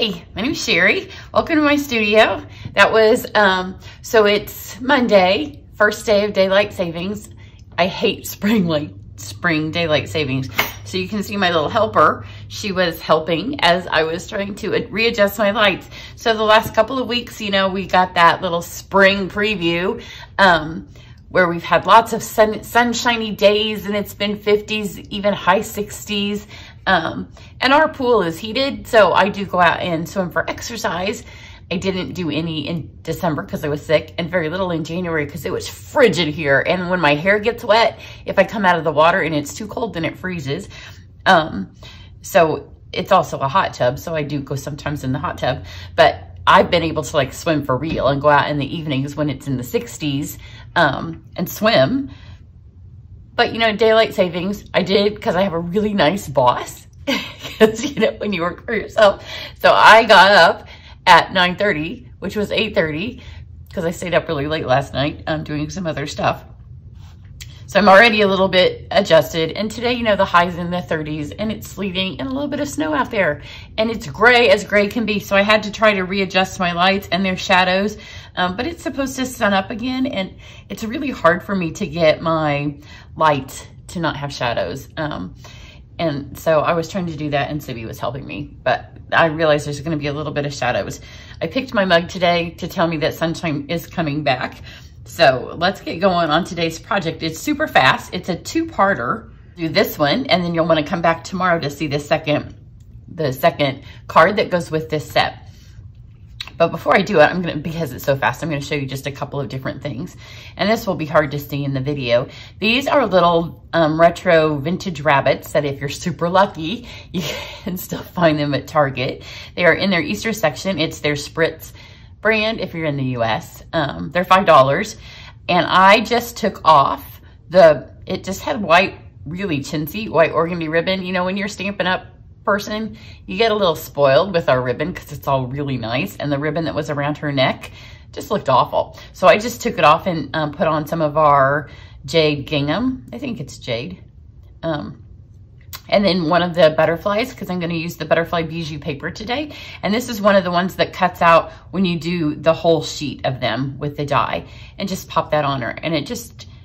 Hi, my name is Cheri. Welcome to my studio. That was, so it's Monday, first day of daylight savings. I hate spring daylight savings. So you can see my little helper. She was helping as I was trying to readjust my lights. So the last couple of weeks, you know, we got that little spring preview, where we've had lots of sunshiny days and it's been 50s, even high 60s. And our pool is heated, so I do go out and swim for exercise. I didn't do any in December because I was sick, and very little in January because it was frigid here. And when my hair gets wet, if I come out of the water and it's too cold, then it freezes. So it's also a hot tub, so I do go sometimes in the hot tub. But I've been able to like swim for real and go out in the evenings when it's in the 60s and swim. But, you know, daylight savings, I did because I have a really nice boss. Because, you know, when you work for yourself. So I got up at 9:30, which was 8:30, because I stayed up really late last night doing some other stuff. So I'm already a little bit adjusted. And today, you know, the high's in the 30s and it's sleeting and a little bit of snow out there. And it's gray as gray can be. So I had to try to readjust my lights and their shadows. But it's supposed to sun up again. And it's really hard for me to get my lights to not have shadows. And so I was trying to do that and Sibby was helping me. But I realized there's going to be a little bit of shadows. I picked my mug today to tell me that sunshine is coming back. So let's get going on today's project. It's super fast. It's a two-parter. Do this one, and then you'll want to come back tomorrow to see the second card that goes with this set. But before I do it, because it's so fast, I'm gonna show you just a couple of different things. And this will be hard to see in the video. These are little retro vintage rabbits that if you're super lucky, you can still find them at Target. They are in their Easter section. It's their Spritz brand if you're in the US. They're $5. And I just took off it just had white, really chintzy white organdy ribbon. You know, when you're stamping up person, you get a little spoiled with our ribbon because it's all really nice. And the ribbon that was around her neck just looked awful. So I just took it off and put on some of our jade gingham. I think it's jade. And then one of the butterflies, because I'm going to use the butterfly Bijou paper today. And this is one of the ones that cuts out when you do the whole sheet of them with the die. And just pop that on her. And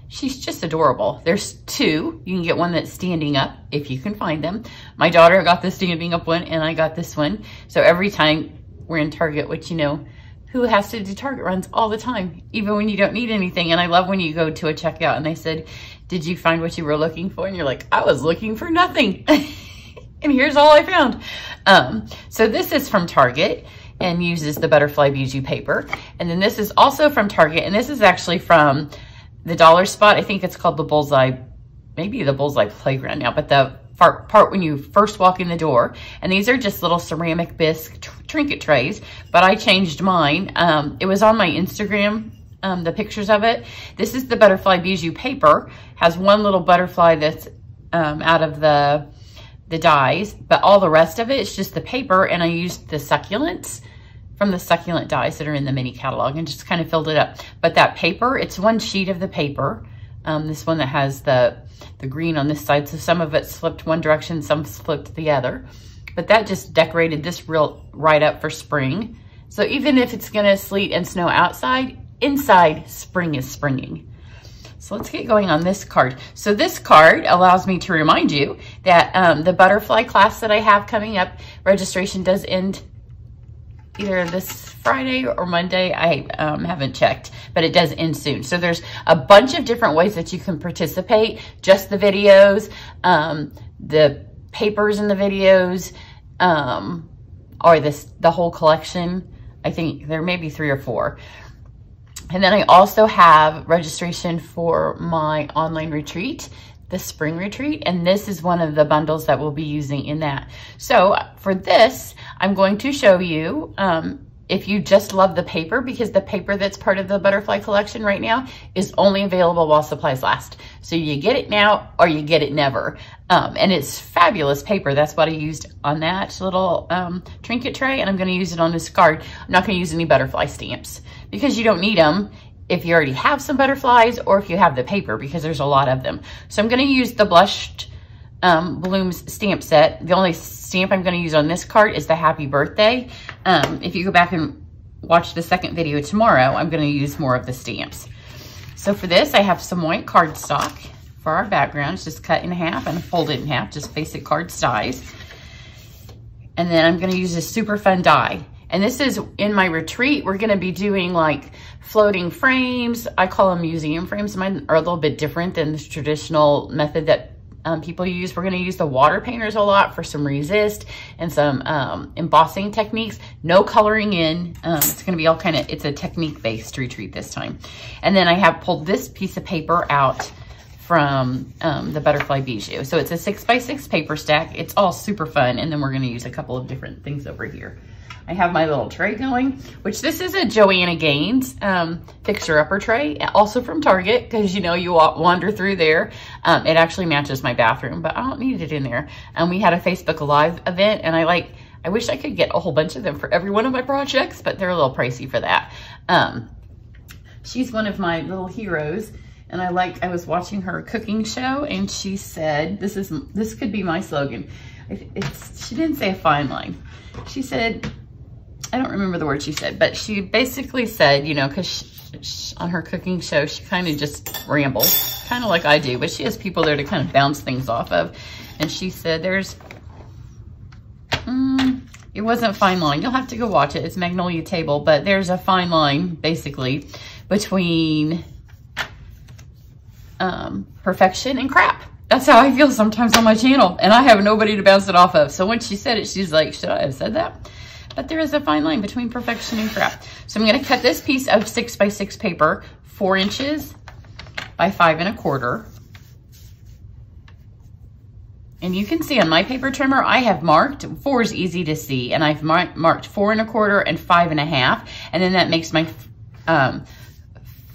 she's just adorable. There's two. You can get one that's standing up if you can find them. My daughter got the standing up one and I got this one. So every time we're in Target, which, you know, who has to do Target runs all the time, even when you don't need anything. And I love when you go to a checkout and they said, did you find what you were looking for? And you're like, I was looking for nothing. And here's all I found. So this is from Target and uses the butterfly Bijou paper. And then this is also from Target. And this is actually from the dollar spot. I think it's called the Bullseye, maybe the Bullseye Playground now, but the part when you first walk in the door. And these are just little ceramic bisque trinket trays, but I changed mine. It was on my Instagram, the pictures of it. This is the butterfly Bijou paper. Has one little butterfly that's out of the dies, but all the rest of it is just the paper. And I used the succulents from the succulent dies that are in the mini catalog and just kind of filled it up. But that paper, it's one sheet of the paper. This one that has the green on this side. So some of it's flipped one direction, some flipped the other. But that just decorated this right up for spring. So even if it's gonna sleet and snow outside, inside spring is springing. So let's get going on this card. So this card allows me to remind you that the butterfly class that I have coming up, registration does end either this Friday or Monday. I haven't checked, but it does end soon. So there's a bunch of different ways that you can participate. Just the videos, the papers in the videos, or the whole collection. I think there may be 3 or 4. And then I also have registration for my online retreat, the spring retreat, and this is one of the bundles that we'll be using in that. So for this, I'm going to show you if you just love the paper, because the paper that's part of the butterfly collection right now is only available while supplies last. So you get it now or you get it never. And it's fabulous paper. That's what I used on that little trinket tray, and I'm going to use it on this card. I'm not going to use any butterfly stamps because you don't need them if you already have some butterflies or if you have the paper, because there's a lot of them. So I'm going to use the blushed Blooms stamp set. The only stamp I'm going to use on this card is the happy birthday. If you go back and watch the second video tomorrow, I'm going to use more of the stamps. So for this, I have some white cardstock for our background. It's just cut in half and folded in half, just basic card size. And then I'm going to use this super fun die. And this is in my retreat. We're going to be doing like floating frames. I call them museum frames. Mine are a little bit different than the traditional method that people use. We're going to use the water painters a lot for some resist and some embossing techniques. No coloring in. It's going to be all kind of, it's a technique based retreat this time. And then I have pulled this piece of paper out from the Butterfly Bijou. So it's a 6x6 paper stack. It's all super fun. And then we're going to use a couple of different things over here. I have my little tray going, which this is a Joanna Gaines fixer-upper tray, also from Target, because you know you wander through there. It actually matches my bathroom, but I don't need it in there. We had a Facebook Live event, and I wish I could get a whole bunch of them for every one of my projects, but they're a little pricey for that. She's one of my little heroes, and I was watching her cooking show, and she said, this could be my slogan. She didn't say a fine line. She said, I don't remember the word she said, but she basically said, you know, because on her cooking show, she kind of just rambles, kind of like I do, but she has people there to kind of bounce things off of. And she said it wasn't fine line. You'll have to go watch it. It's Magnolia Table, but there's a fine line basically between perfection and crap. That's how I feel sometimes on my channel, and I have nobody to bounce it off of. So when she said it, she's like, should I have said that? But there is a fine line between perfection and crap. So I'm going to cut this piece of 6x6 paper 4 inches by 5 1/4. And you can see on my paper trimmer, I have marked, 4 is easy to see, and I've marked 4 1/4 and 5 1/2. And then that makes my 5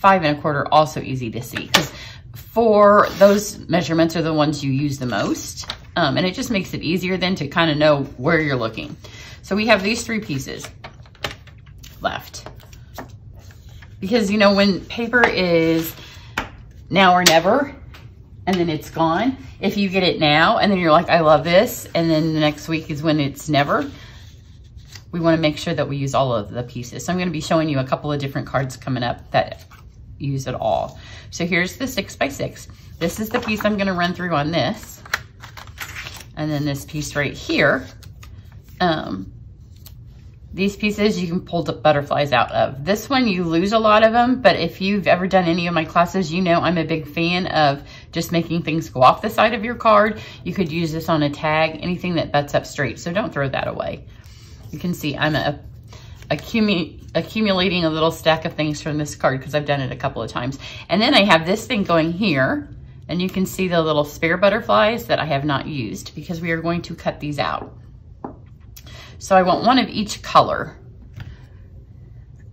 1/4 also easy to see, because for those measurements are the ones you use the most. And it just makes it easier then to kind of know where you're looking. So we have these 3 pieces left. Because, you know, when paper is now or never, and then it's gone, if you get it now, and then you're like, I love this, and then the next week is when it's never, we want to make sure that we use all of the pieces. So I'm going to be showing you a couple of different cards coming up that use it all. So here's the 6x6. This is the piece I'm going to run through on this. And then this piece right here. These pieces you can pull the butterflies out of. This one, you lose a lot of them, but if you've ever done any of my classes, you know I'm a big fan of just making things go off the side of your card. You could use this on a tag, anything that butts up straight, so don't throw that away. You can see I'm accumulating a little stack of things from this card because I've done it a couple of times. And then I have this thing going here, and you can see the little spare butterflies that I have not used because we are going to cut these out. So I want one of each color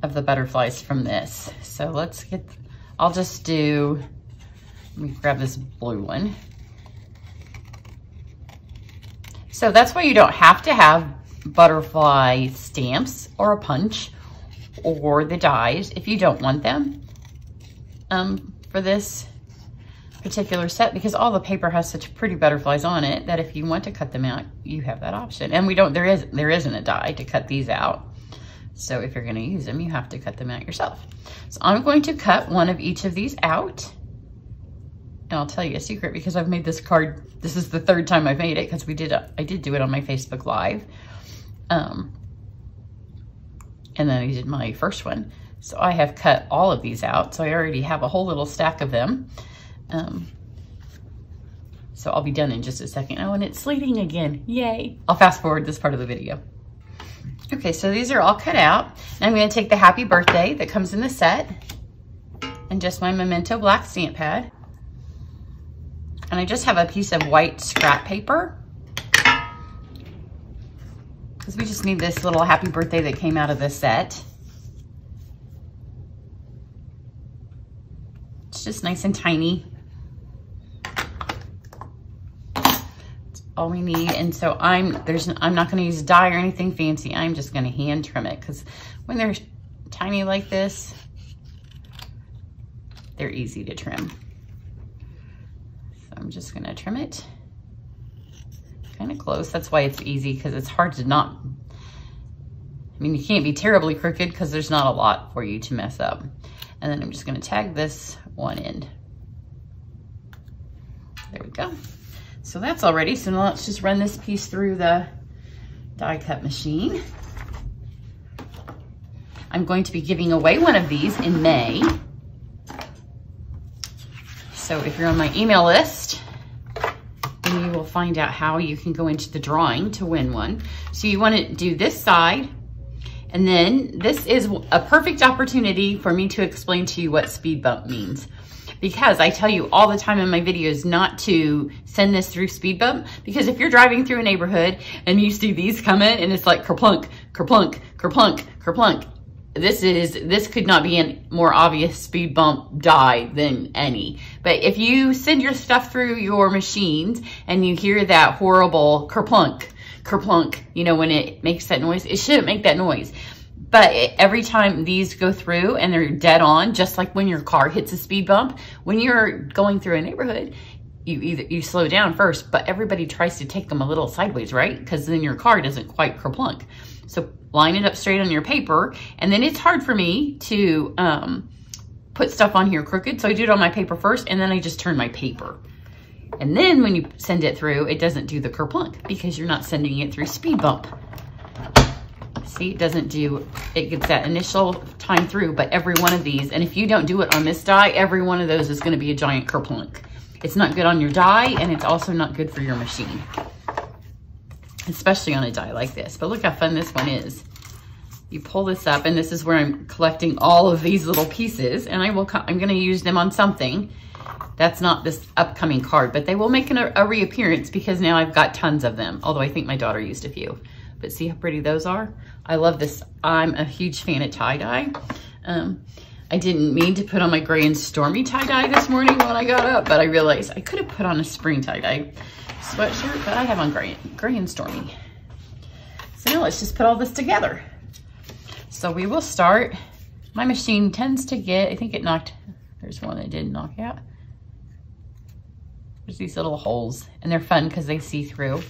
of the butterflies from this. So I'll just do, let me grab this blue one. So that's why you don't have to have butterfly stamps or a punch or the dies if you don't want them for this particular set, because all the paper has such pretty butterflies on it that if you want to cut them out, you have that option. And there isn't a die to cut these out. So if you're going to use them, you have to cut them out yourself. So I'm going to cut one of each of these out. And I'll tell you a secret, because I've made this card, this is the 3rd time I've made it, because I did do it on my Facebook Live. And then I did my first one. So I have cut all of these out. So I already have a whole little stack of them. So I'll be done in just a second. Oh, and it's sleeting again. Yay. I'll fast forward this part of the video. Okay, so these are all cut out. Now I'm going to take the happy birthday that comes in the set and just my Memento black stamp pad. And I just have a piece of white scrap paper, because we just need this little happy birthday that came out of the set. It's just nice and tiny. That's all we need. And so I'm not going to use dye or anything fancy. I'm just going to hand trim it, because when they're tiny like this, they're easy to trim. So I'm just going to trim it. kind of close. That's why it's easy, because it's hard to not, I mean, you can't be terribly crooked because there's not a lot for you to mess up. And then I'm just gonna tag this one end. There we go. So that's all ready. So now let's just run this piece through the die cut machine. I'm going to be giving away one of these in May. So if you're on my email list, then you will find out how you can go into the drawing to win one. So you want to do this side, and then this is a perfect opportunity for me to explain to you what speed bump means. Because I tell you all the time in my videos not to send this through speed bump, because if you're driving through a neighborhood and you see these coming and it's like kerplunk, kerplunk, kerplunk, kerplunk, this could not be a more obvious speed bump die than any. But if you send your stuff through your machines and you hear that horrible kerplunk, kerplunk, you know, when it makes that noise, it shouldn't make that noise. But every time these go through and they're dead on, just like when your car hits a speed bump, when you're going through a neighborhood, you slow down first, but everybody tries to take them a little sideways, right? Because then your car doesn't quite kerplunk. So line it up straight on your paper, and then it's hard for me to put stuff on here crooked, so I do it on my paper first, and then I just turn my paper. And then when you send it through, it doesn't do the kerplunk because you're not sending it through speed bump. See, it doesn't do, it gets that initial time through, but every one of these, and if you don't do it on this die, every one of those is gonna be a giant kerplunk. It's not good on your die, and it's also not good for your machine, especially on a die like this. But look how fun this one is. You pull this up, and this is where I'm collecting all of these little pieces, and I'm gonna use them on something. That's not this upcoming card, but they will make a reappearance because now I've got tons of them, although I think my daughter used a few. But see how pretty those are? I love this. I'm a huge fan of tie-dye. I didn't mean to put on my gray and stormy tie-dye this morning when I got up, but I realized I could have put on a spring tie-dye sweatshirt, but I have on gray and stormy. So now let's just put all this together. So we will start. My machine tends to get, I think it knocked, there's one that did knock out. There's these little holes, and they're fun because they see through.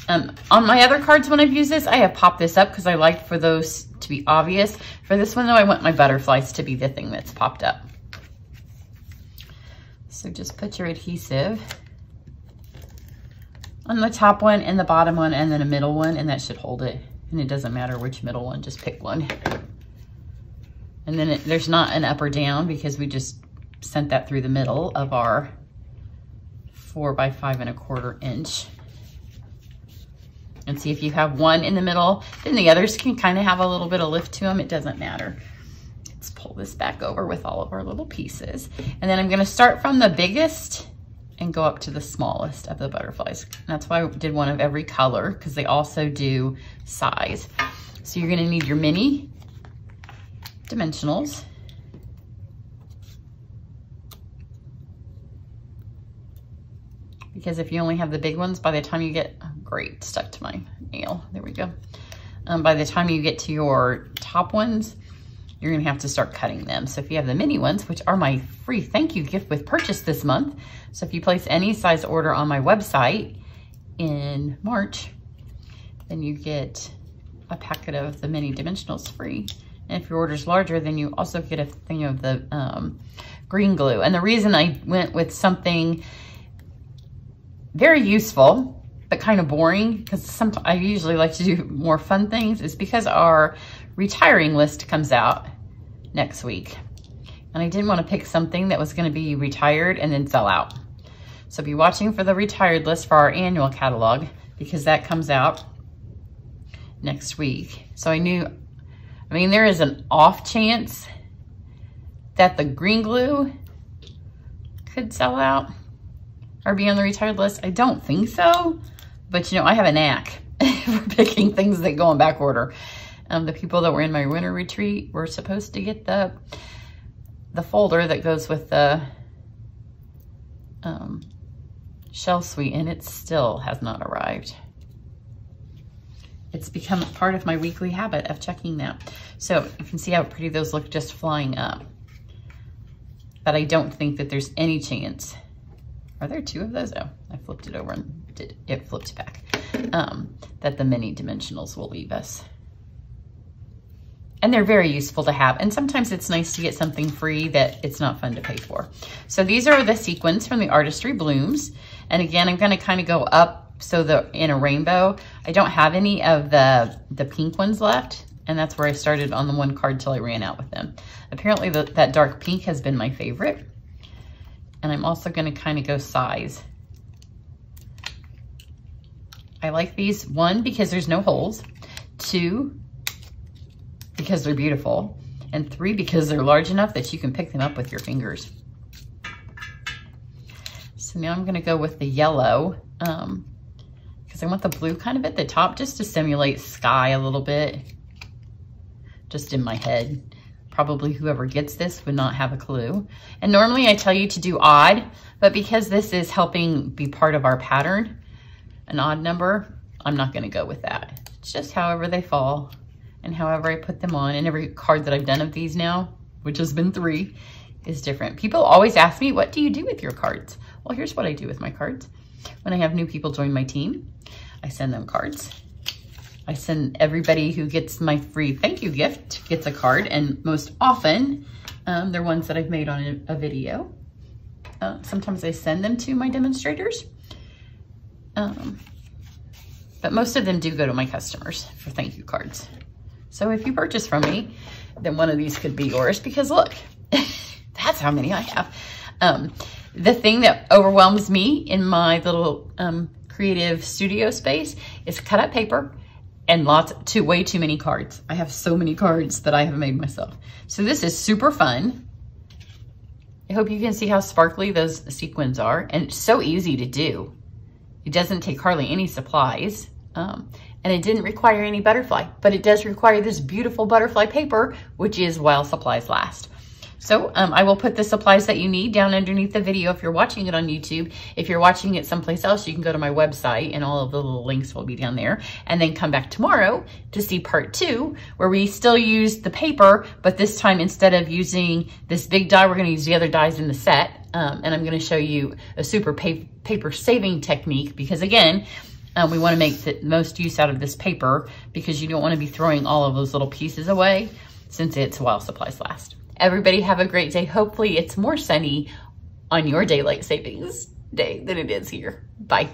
On my other cards, when I've used this, I have popped this up because I like for those to be obvious. For this one though, I want my butterflies to be the thing that's popped up. So just put your adhesive on the top one and the bottom one and then a middle one, and that should hold it. And it doesn't matter which middle one, just pick one. And then there's not an up or down because we just sent that through the middle of our 4 by 5 1/4 inch. And see, if you have one in the middle, then the others can kind of have a little bit of lift to them. It doesn't matter. Let's pull this back over with all of our little pieces. And then I'm gonna start from the biggest and go up to the smallest of the butterflies. And that's why I did one of every color, because they also do size. So you're gonna need your mini dimensionals. Because if you only have the big ones, by the time you get, oh, great, stuck to my nail, there we go. By the time you get to your top ones, you're gonna have to start cutting them. So if you have the mini ones, which are my free thank you gift with purchase this month, so if you place any size order on my website in March, then you get a packet of the mini dimensionals free. And if your order's larger, then you also get a thing of the green glue. And the reason I went with something very useful, but kind of boring, because I usually like to do more fun things, is because our retiring list comes out next week. And I didn't want to pick something that was going to be retired and then sell out. So be watching for the retired list for our annual catalog, because that comes out next week. So I knew, I mean, there is an off chance that the green glue could sell out or be on the retired list. I don't think so, but you know, I have a knack for picking things that go in back order. The people that were in my winter retreat were supposed to get the folder that goes with the shell suite, and it still has not arrived. It's become part of my weekly habit of checking that. So you can see how pretty those look just flying up. But I don't think that there's any chance. Are there two of those? Oh, I flipped it over and it flipped back. that the mini dimensionals will leave us. And they're very useful to have. And sometimes it's nice to get something free that it's not fun to pay for. So these are the sequins from the Artistry Blooms. And again, I'm gonna kind of go up so they're in a rainbow. I don't have any of the pink ones left. And that's where I started on the one card till I ran out with them. Apparently that dark pink has been my favorite. And I'm also gonna kind of go size. I like these, 1, because there's no holes, 2, because they're beautiful, and 3, because they're large enough that you can pick them up with your fingers. So now I'm gonna go with the yellow, because I want the blue kind of at the top just to simulate sky a little bit, just in my head. Probably whoever gets this would not have a clue. And normally I tell you to do odd, but because this is helping be part of our pattern, an odd number, I'm not gonna go with that. It's just however they fall and however I put them on. And every card that I've done of these now, which has been 3, is different. People always ask me, what do you do with your cards? Well, here's what I do with my cards. When I have new people join my team, I send them cards. I send everybody who gets my free thank you gift gets a card, and most often they're ones that I've made on a video. Sometimes I send them to my demonstrators. But most of them do go to my customers for thank you cards. So if you purchase from me, then one of these could be yours, because look, that's how many I have. The thing that overwhelms me in my little creative studio space is cut up paper and way too many cards. I have so many cards that I have made myself. So this is super fun. I hope you can see how sparkly those sequins are, and it's so easy to do. It doesn't take hardly any supplies, and it didn't require any butterfly, but it does require this beautiful butterfly paper, which is while supplies last. So I will put the supplies that you need down underneath the video if you're watching it on YouTube. If you're watching it someplace else, you can go to my website and all of the little links will be down there. And then come back tomorrow to see part 2, where we still use the paper, but this time instead of using this big die, we're gonna use the other dies in the set. And I'm gonna show you a super paper saving technique, because again, we wanna make the most use out of this paper, because you don't wanna be throwing all of those little pieces away since it's while supplies last. Everybody have a great day. Hopefully it's more sunny on your daylight savings day than it is here. Bye.